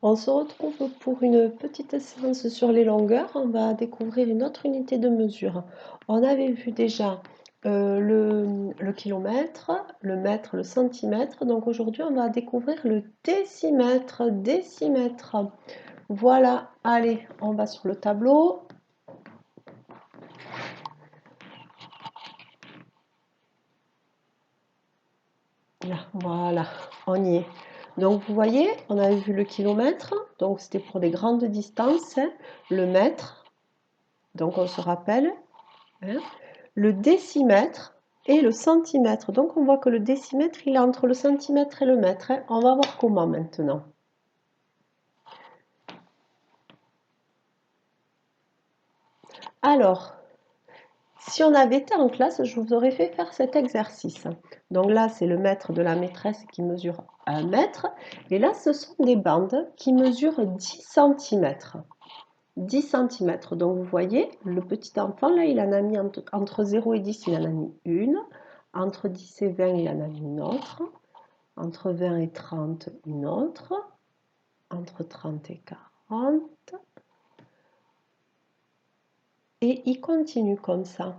On se retrouve pour une petite séance sur les longueurs. On va découvrir une autre unité de mesure. On avait vu déjà le kilomètre, le mètre, le centimètre. Donc aujourd'hui, on va découvrir le décimètre. Décimètre. Voilà, allez, on va sur le tableau. Là, voilà, on y est. Donc vous voyez, on avait vu le kilomètre, donc c'était pour des grandes distances, hein. Le mètre, donc on se rappelle, hein. Le décimètre et le centimètre. Donc on voit que le décimètre, il est entre le centimètre et le mètre, hein. On va voir comment maintenant. Alors, si on avait été en classe, je vous aurais fait faire cet exercice. Donc là, c'est le mètre de la maîtresse qui mesure 1 mètre. Et là, ce sont des bandes qui mesurent 10 cm. 10 cm. Donc vous voyez, le petit enfant, là, il en a mis entre 0 et 10, il en a mis une. Entre 10 et 20, il en a mis une autre. Entre 20 et 30, une autre. Entre 30 et 40. Et il continue comme ça.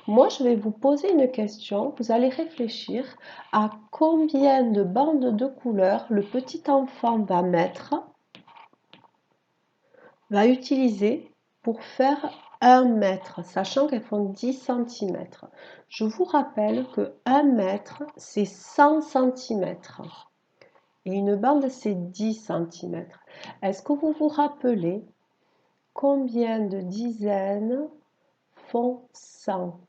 Moi, je vais vous poser une question. Vous allez réfléchir à combien de bandes de couleurs le petit enfant va utiliser pour faire 1 mètre, sachant qu'elles font 10 cm. Je vous rappelle que 1 mètre, c'est 100 cm. Et une bande, c'est 10 cm. Est-ce que vous vous rappelez combien de dizaines font 100?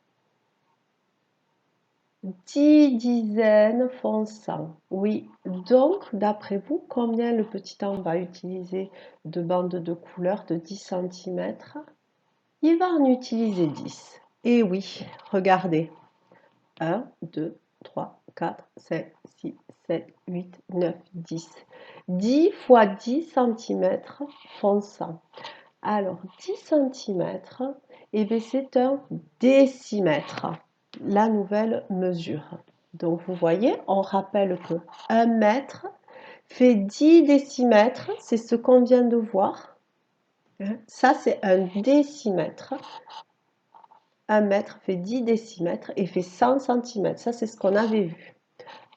10 dizaines font 100. Oui, donc d'après vous, combien le petit enfant va utiliser de bandes de couleur de 10 cm? Il va en utiliser 10. Et oui, regardez. 1, 2, 3, 4, 5, 6, 7, 8, 9, 10. 10 fois 10 cm font 100. Alors, 10 cm, c'est un décimètre, la nouvelle mesure. Donc, vous voyez, on rappelle que 1 mètre fait 10 décimètres, c'est ce qu'on vient de voir. Ça, c'est un décimètre. 1 mètre fait 10 décimètres et fait 100 cm. Ça, c'est ce qu'on avait vu.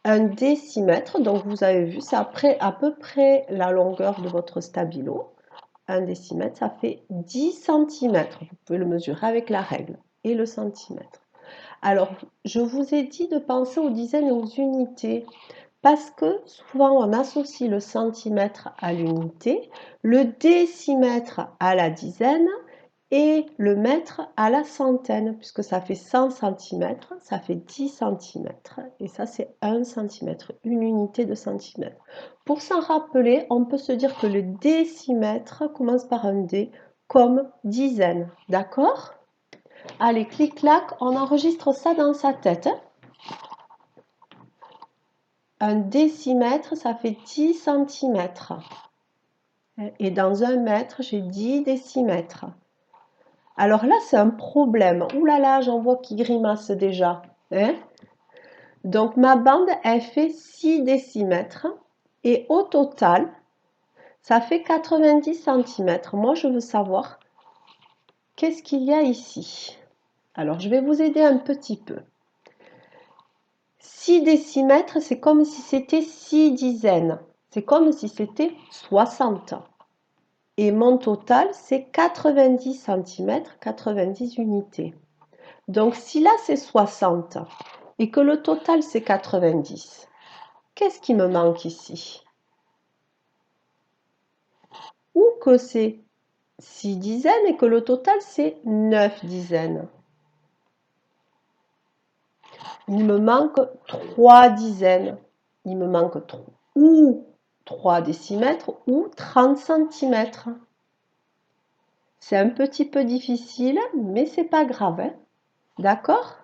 Un décimètre, donc vous avez vu, c'est à peu près la longueur de votre stabilo. 1 décimètre, ça fait 10 cm. Vous pouvez le mesurer avec la règle et le centimètre. Alors, je vous ai dit de penser aux dizaines et aux unités parce que souvent on associe le centimètre à l'unité, le décimètre à la dizaine et le mètre à la centaine, puisque ça fait 100 cm, ça fait 10 cm, et ça c'est 1 cm, une unité de centimètre. Pour s'en rappeler, on peut se dire que le décimètre commence par un D comme dizaine, d'accord? Allez, clic-clac, on enregistre ça dans sa tête. Un décimètre, ça fait 10 cm. Et dans un mètre, j'ai 10 décimètres. Alors là, c'est un problème. Ouh là là, j'en vois qui grimace déjà. Hein? Donc ma bande, elle fait 6 décimètres. Et au total, ça fait 90 cm. Moi, je veux savoir qu'est-ce qu'il y a ici. Alors, je vais vous aider un petit peu. 6 décimètres, c'est comme si c'était 6 dizaines. C'est comme si c'était 60. Et mon total, c'est 90 cm, 90 unités. Donc, si là, c'est 60 et que le total, c'est 90, qu'est-ce qui me manque ici? Ou que c'est 6 dizaines et que le total, c'est 9 dizaines. Il me manque 3 dizaines. Il me manque ou 3 décimètres ou 30 cm. C'est un petit peu difficile, mais c'est pas grave, hein? D'accord?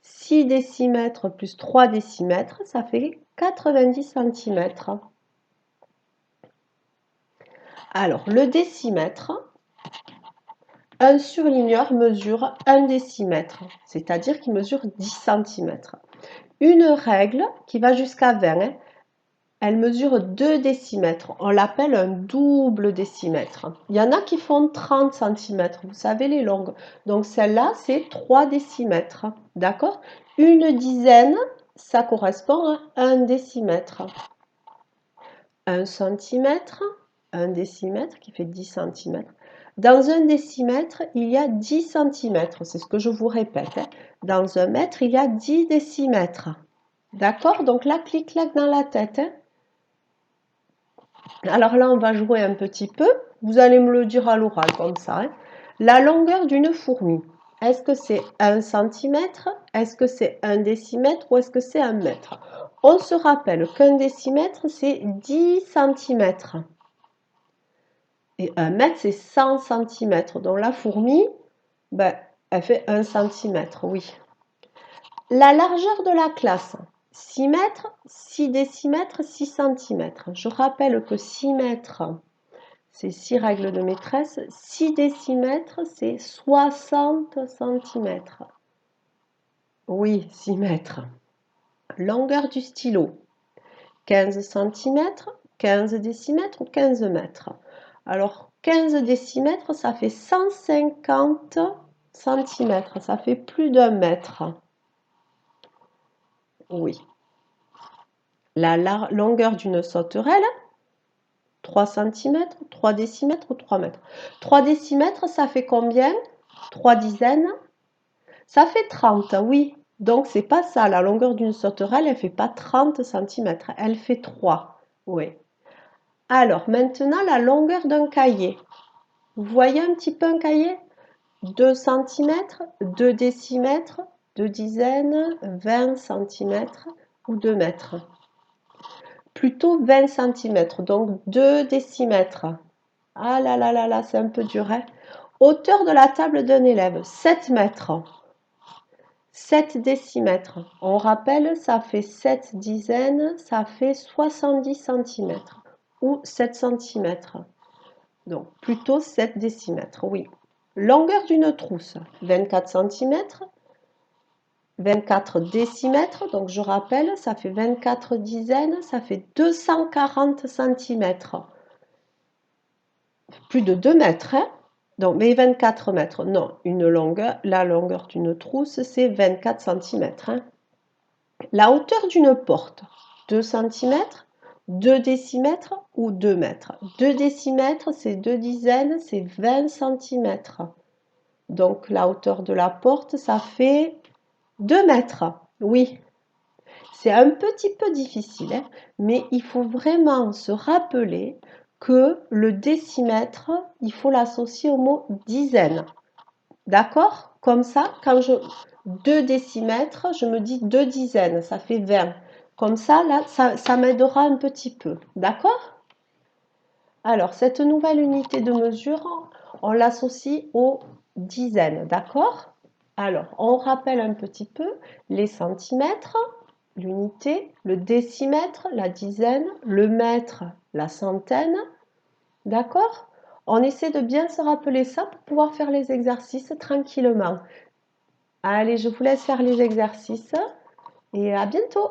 6 décimètres plus 3 décimètres, ça fait 90 cm. Alors, le décimètre, un surligneur mesure 1 décimètre, c'est-à-dire qu'il mesure 10 cm. Une règle qui va jusqu'à 20, elle mesure 2 décimètres. On l'appelle un double décimètre. Il y en a qui font 30 cm, vous savez les longues. Donc celle-là, c'est 3 décimètres. D'accord? Une dizaine, ça correspond à 1 décimètre. 1 centimètre, 1 décimètre qui fait 10 cm. Dans 1 décimètre, il y a 10 cm. C'est ce que je vous répète. Dans 1 mètre, il y a 10 décimètres. D'accord? Donc là, clic-clac dans la tête. Alors là, on va jouer un petit peu. Vous allez me le dire à l'oral comme ça. La longueur d'une fourmi. Est-ce que c'est 1 cm? Est-ce que c'est 1 décimètre? Ou est-ce que c'est 1 mètre? On se rappelle qu'un décimètre, c'est 10 cm. Et 1 mètre, c'est 100 cm. Donc la fourmi, ben, elle fait 1 cm, oui. La largeur de la classe. 6 mètres, 6 décimètres, 6 cm. Je rappelle que 6 mètres, c'est 6 règles de maîtresse. 6 décimètres, c'est 60 cm. Oui, 6 mètres. Longueur du stylo. 15 cm, 15 décimètres ou 15 mètres. Alors, 15 décimètres, ça fait 150 cm. Ça fait plus d'1 mètre. Oui. La longueur d'une sauterelle, 3 cm, 3 décimètres ou 3 mètres. 3 décimètres, ça fait combien? 3 dizaines? Ça fait 30, oui. Donc, c'est pas ça. La longueur d'une sauterelle, elle fait pas 30 cm. Elle fait 3. Oui. Alors, maintenant, la longueur d'un cahier. Vous voyez un petit peu un cahier? 2 cm, 2 décimètres, 2 dizaines, 20 cm ou 2 mètres. Plutôt 20 cm, donc 2 décimètres. Ah là là là là, c'est un peu dur. Hein? Hauteur de la table d'un élève, 7 mètres. 7 décimètres. On rappelle, ça fait 7 dizaines, ça fait 70 cm ou 7 cm. Donc plutôt 7 décimètres, oui. Longueur d'une trousse, 24 cm, 24 décimètres, donc je rappelle, ça fait 24 dizaines, ça fait 240 cm. Plus de 2 mètres, hein? Donc, mais 24 mètres, non, la longueur d'une trousse, c'est 24 cm. Hein? La hauteur d'une porte, 2 cm, 2 décimètres ou 2 mètres. 2 décimètres, c'est 2 dizaines, c'est 20 cm. Donc, la hauteur de la porte, ça fait 2 mètres. Oui, c'est un petit peu difficile, hein, mais il faut vraiment se rappeler que le décimètre, il faut l'associer au mot dizaine. D'accord? Comme ça, quand je 2 décimètres, je me dis 2 dizaines, ça fait 20. Comme ça, là, ça m'aidera un petit peu. D'accord? Alors, cette nouvelle unité de mesure, on l'associe aux dizaines. D'accord? Alors, on rappelle un petit peu les centimètres, l'unité, le décimètre, la dizaine, le mètre, la centaine. D'accord? On essaie de bien se rappeler ça pour pouvoir faire les exercices tranquillement. Allez, je vous laisse faire les exercices et à bientôt!